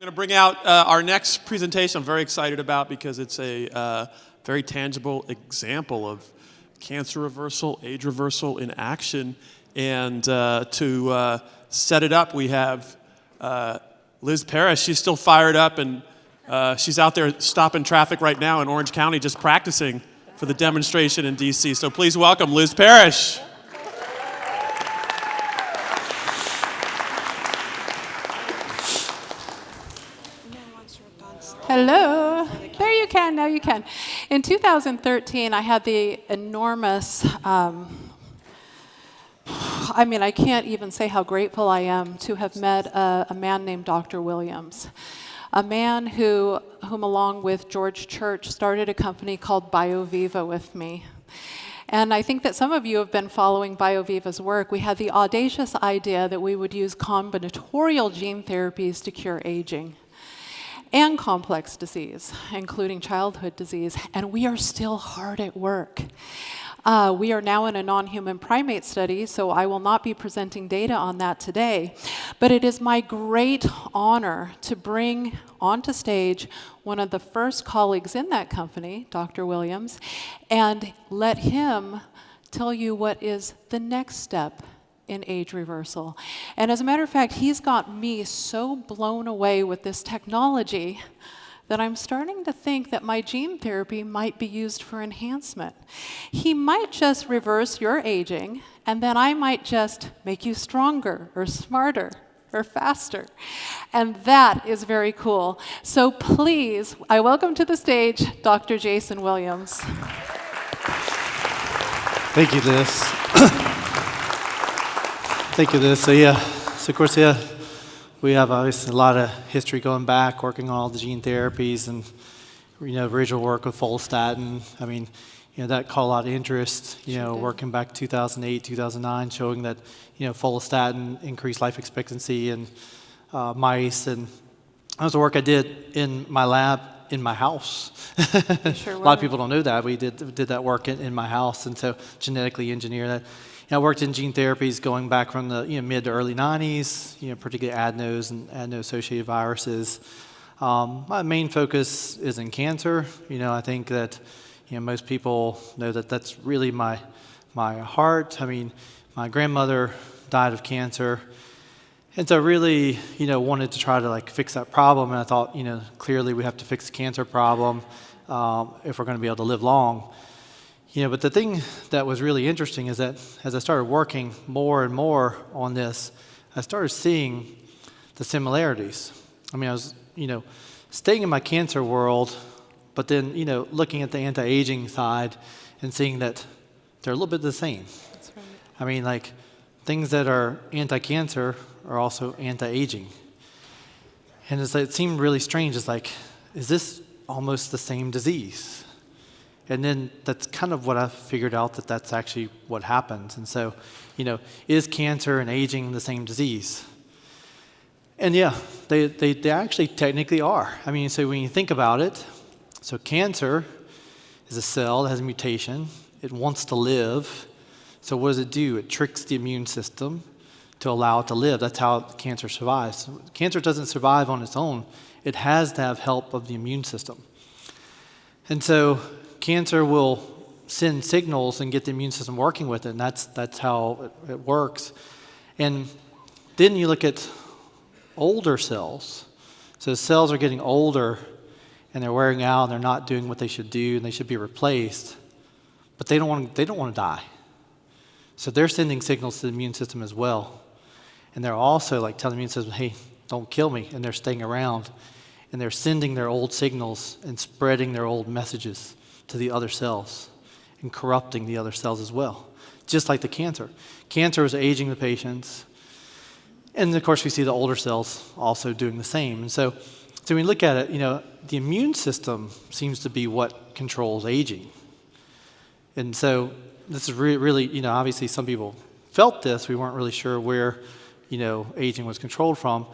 I'm going to bring out our next presentation I'm very excited about because it's a very tangible example of cancer reversal, age reversal in action. And to set it up, we have Liz Parrish. She's still fired up, and she's out there stopping traffic right now in Orange County just practicing for the demonstration in D.C. So please welcome Liz Parrish. Hello. There you can, now you can. In 2013, I had the enormous, I can't even say how grateful I am to have met a man named Dr. Williams, a man whom along with George Church started a company called BioViva with me. And I think that some of you have been following BioViva's work. We had the audacious idea that we would use combinatorial gene therapies to cure aging and complex disease, including childhood disease, and we are still hard at work. We are now in a non-human primate study, so I will not be presenting data on that today, but it is my great honor to bring onto stage one of the first colleagues in that company, Dr. Williams, and let him tell you what is the next step in age reversal. And as a matter of fact, he's got me so blown away with this technology that I'm starting to think that my gene therapy might be used for enhancement. He might just reverse your aging, and then I might just make you stronger or smarter or faster. And that is very cool. So please, I welcome to the stage Dr. Jason Williams. Thank you, Liz. Thank you, Liz. So of course, we have obviously a lot of history going back, working on all the gene therapies and, original work with follistatin. That caught a lot of interest, working back 2008, 2009, showing that, follistatin increased life expectancy in mice. And that was the work I did in my lab in my house. Sure. A lot of people don't know that. We did that work in my house, and so genetically engineer that. I worked in gene therapies going back from the mid to early 90s, particularly adenos and adeno-associated viruses. My main focus is in cancer. I think that most people know that that's really my heart. My grandmother died of cancer, and so really wanted to try to fix that problem. And I thought clearly we have to fix the cancer problem if we're going to be able to live long. But the thing that was really interesting is that as I started working more and more on this, I started seeing the similarities. I was, staying in my cancer world, but then, looking at the anti-aging side and seeing that they're a little bit the same. That's right. Things that are anti-cancer are also anti-aging. And it seemed really strange. It's is this almost the same disease? And then that's kind of what I figured out, that's actually what happens. And so, is cancer and aging the same disease? And yeah, they actually technically are. So when you think about it, so cancer is a cell that has a mutation. It wants to live. So what does it do? It tricks the immune system to allow it to live. That's how cancer survives. Cancer doesn't survive on its own. It has to have help of the immune system. And so cancer will send signals and get the immune system working with it, and that's how it works. And then you look at older cells. So cells are getting older, and they're wearing out, and they're not doing what they should do, and they should be replaced. But they don't want to die. So they're sending signals to the immune system as well. And they're also telling the immune system, hey, don't kill me, and they're staying around. And they're sending their old signals and spreading their old messages to the other cells and corrupting the other cells as well, just like the cancer. Cancer is aging the patients, and of course we see the older cells also doing the same. And so when we look at it, the immune system seems to be what controls aging. And so this is really, obviously some people felt this. We weren't really sure where, aging was controlled from.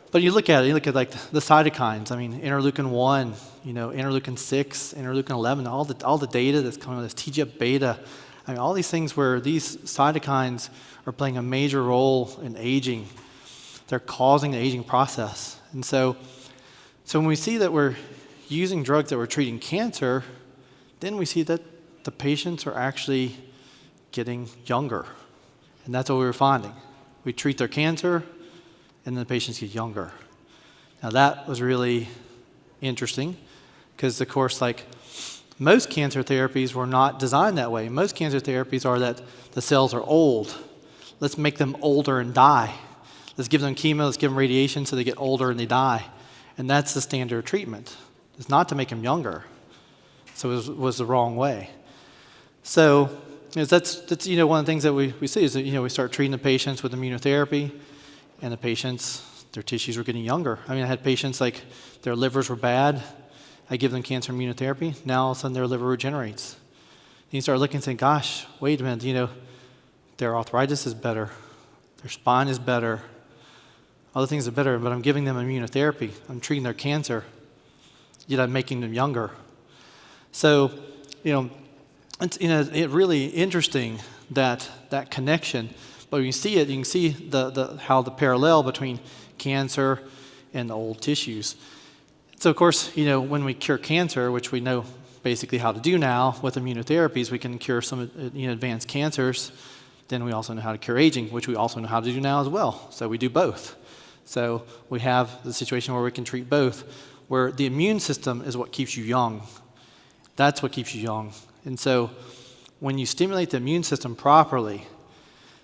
But you look at it, the cytokines. Interleukin 1, interleukin 6, interleukin 11, all the data that's coming with this TGF-beta. All these things where these cytokines are playing a major role in aging. They're causing the aging process. And so So when we see that we're using drugs that we're treating cancer, then we see that the patients are actually getting younger. And that's what we were finding. We treat their cancer, and then the patients get younger. Now that was really interesting, because of course, like, most cancer therapies were not designed that way. Most cancer therapies are that the cells are old. Let's make them older and die. Let's give them chemo, let's give them radiation so they get older and they die. And that's the standard treatment. It's not to make them younger. So it was the wrong way. So that's one of the things that we see is that we start treating the patients with immunotherapy, and the patients, their tissues were getting younger. I mean, I had patients like their livers were bad. I give them cancer immunotherapy. Now all of a sudden their liver regenerates. And you start looking and saying, gosh, wait a minute, their arthritis is better. Their spine is better. Other things are better, but I'm giving them immunotherapy. I'm treating their cancer, yet I'm making them younger. So, it's really interesting that connection. But when you see it, you can see how the parallel between cancer and the old tissues. So, of course, when we cure cancer, which we know basically how to do now with immunotherapies, we can cure some advanced cancers. Then we also know how to cure aging, which we also know how to do now as well. So we do both. So we have the situation where we can treat both, where the immune system is what keeps you young. That's what keeps you young. And so when you stimulate the immune system properly,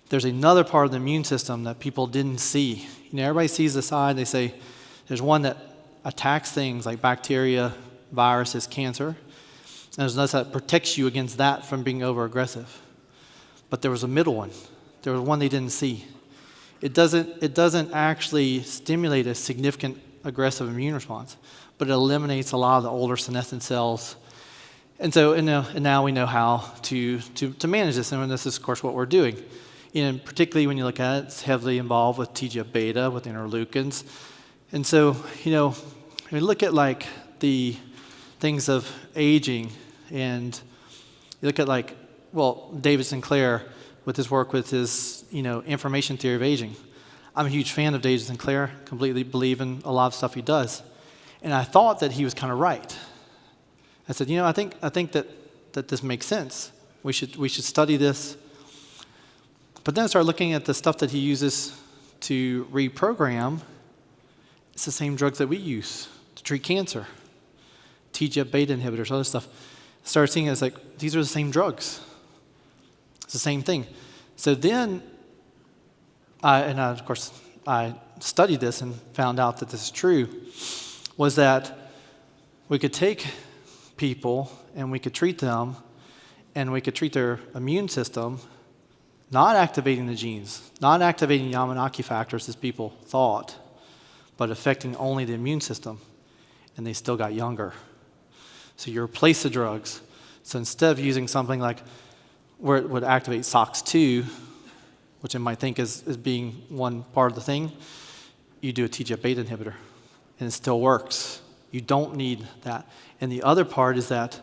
there's another part of the immune system that people didn't see. Everybody sees the side. They say there's one that attacks things like bacteria, viruses, cancer. And there's another that protects you against that from being over-aggressive. But there was a middle one. There was one they didn't see. It doesn't actually stimulate a significant aggressive immune response, but it eliminates a lot of the older senescent cells. And so, and now we know how to manage this, and this is, of course, what we're doing. Particularly when you look at it, it's heavily involved with TGF-beta, with interleukins. And so, when we look at like the things of aging, and you look at David Sinclair with his work with his, information theory of aging. I'm a huge fan of David Sinclair, completely believe in a lot of stuff he does. And I thought that he was kind of right. I said, I think that this makes sense. We should study this. But then I started looking at the stuff that he uses to reprogram. It's the same drugs that we use to treat cancer. TGF-beta inhibitors, other stuff. I started seeing it as like, these are the same drugs. It's the same thing. So then, of course, I studied this and found out that this is true, was that we could take people and we could treat them, and we could treat their immune system, not activating the genes, not activating Yamanaki factors as people thought, but affecting only the immune system, and they still got younger. So you replace the drugs. So instead of using something like where it would activate SOX2, which I might think is being one part of the thing, you do a TGF-beta inhibitor, and it still works. You don't need that. And the other part is that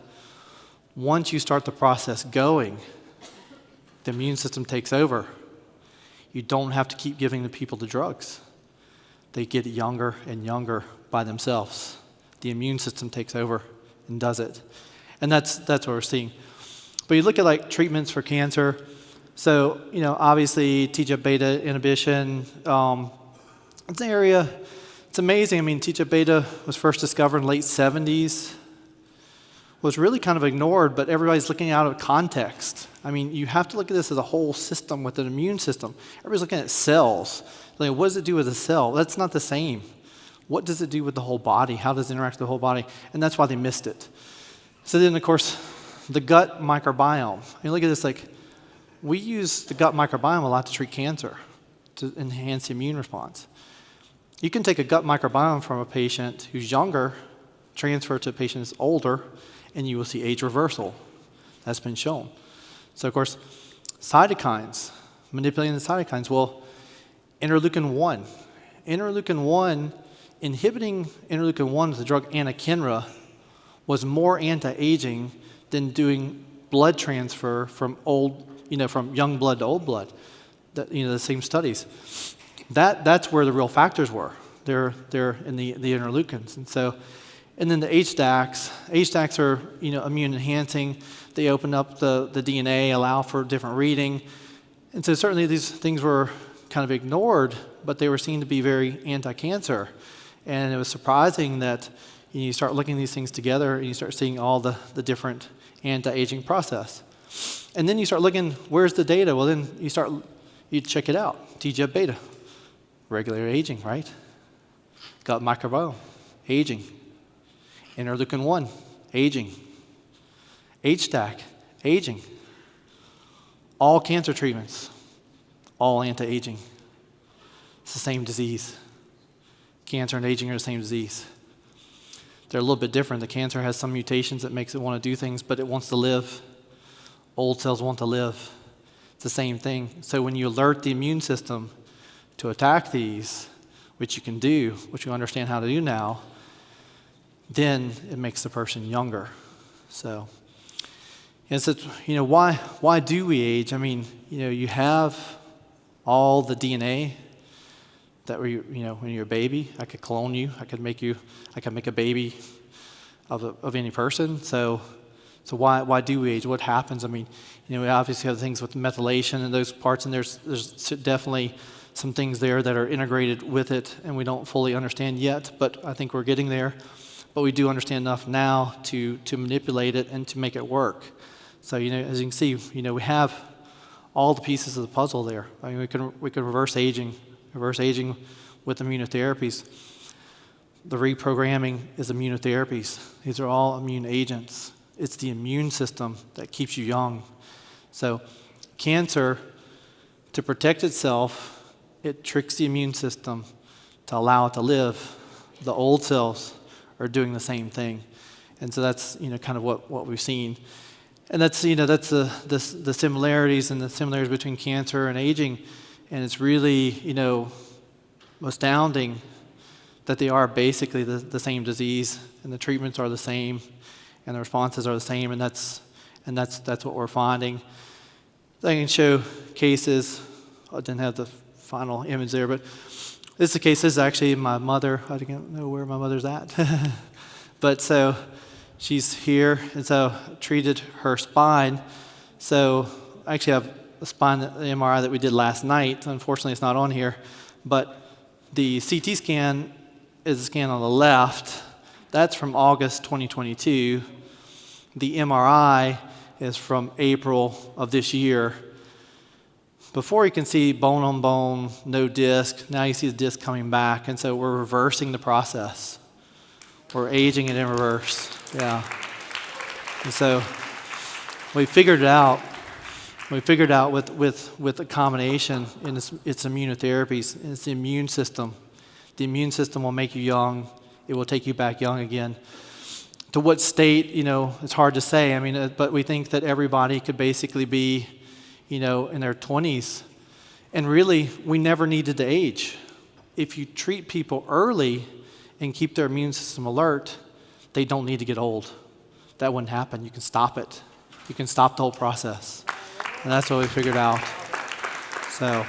once you start the process going, the immune system takes over. You don't have to keep giving the people the drugs. They get younger and younger by themselves. The immune system takes over and does it. And that's what we're seeing. But you look at like treatments for cancer. So, obviously TGF-beta inhibition, it's an area, it's amazing. I mean, TGF-beta was first discovered in the late 70s, was really kind of ignored, but everybody's looking out of context. I mean, you have to look at this as a whole system with an immune system. Everybody's looking at cells. Like, what does it do with a cell? That's not the same. What does it do with the whole body? How does it interact with the whole body? And that's why they missed it. So then, of course, the gut microbiome. I mean, look at this, like, we use the gut microbiome a lot to treat cancer, to enhance the immune response. You can take a gut microbiome from a patient who's younger, transfer it to a patient who's older, and you will see age reversal. That's been shown. So, of course, cytokines, manipulating the cytokines. Well, interleukin-1. Interleukin-1, inhibiting interleukin-1 with the drug anakinra was more anti-aging than doing blood transfer from from young blood to old blood. The same studies. That's where the real factors were. they're in the interleukins. And then the HDACs are, immune enhancing. They open up the DNA, allow for different reading. And so certainly these things were kind of ignored, but they were seen to be very anti-cancer. And it was surprising that you start looking at these things together and you start seeing all the different anti-aging process. And then you start looking, where's the data? Well, then you check it out. TGF-beta, regular aging, right? Gut microbiome, aging. Interleukin-1, aging. HDAC, aging. All cancer treatments, all anti-aging. It's the same disease. Cancer and aging are the same disease. They're a little bit different. The cancer has some mutations that makes it want to do things, but it wants to live. Old cells want to live. It's the same thing. So when you alert the immune system to attack these, which you can do, which you understand how to do now, then it makes the person younger. So, why do we age? I mean, you have all the DNA that when you're a baby. I could clone you. I could make a baby of any person. So why do we age? What happens? I mean, we obviously have things with methylation and those parts, and there's definitely some things there that are integrated with it, and we don't fully understand yet, but I think we're getting there. But we do understand enough now to manipulate it and to make it work. So, as you can see, we have all the pieces of the puzzle there. I mean, we can reverse aging with immunotherapies. The reprogramming is immunotherapies. These are all immune agents. It's the immune system that keeps you young. So cancer, to protect itself, it tricks the immune system to allow it to live. The old cells are doing the same thing. And so that's, kind of what we've seen. And that's the similarities between cancer and aging. And it's really, astounding that they are basically the same disease, and the treatments are the same, and the responses are the same, and that's what we're finding. I can show cases. I didn't have the final image there, but this is a case. This is actually my mother. I don't know where my mother's at, but so she's here, and so I treated her spine. So I actually have the MRI that we did last night. Unfortunately, it's not on here, but the CT scan is a scan on the left. That's from August 2022. The MRI is from April of this year. Before you can see bone on bone, no disc. Now you see the disc coming back, and so we're reversing the process. We're aging it in reverse. Yeah. And so we figured it out. We figured out with a combination, and it's immunotherapies, and it's the immune system. The immune system will make you young. It will take you back young again. To what state, it's hard to say. I mean, but we think that everybody could basically be, in their 20s. And really, we never needed to age. If you treat people early and keep their immune system alert, they don't need to get old. That wouldn't happen. You can stop it. You can stop the whole process. And that's what we figured out. So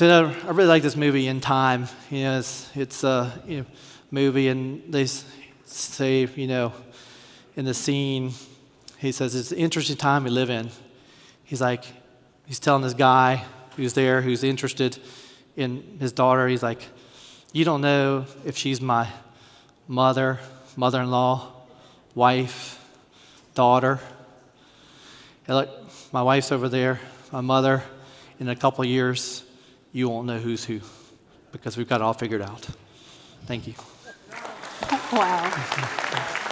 I really like this movie, In Time. It's a movie, and they say, in the scene, he says, it's an interesting time we live in. He's telling this guy who's there, who's interested in his daughter, he's like, you don't know if she's my mother-in-law, wife, daughter. Hey, look, my wife's over there, my mother. In a couple of years, you won't know who's who, because we've got it all figured out. Thank you. Wow.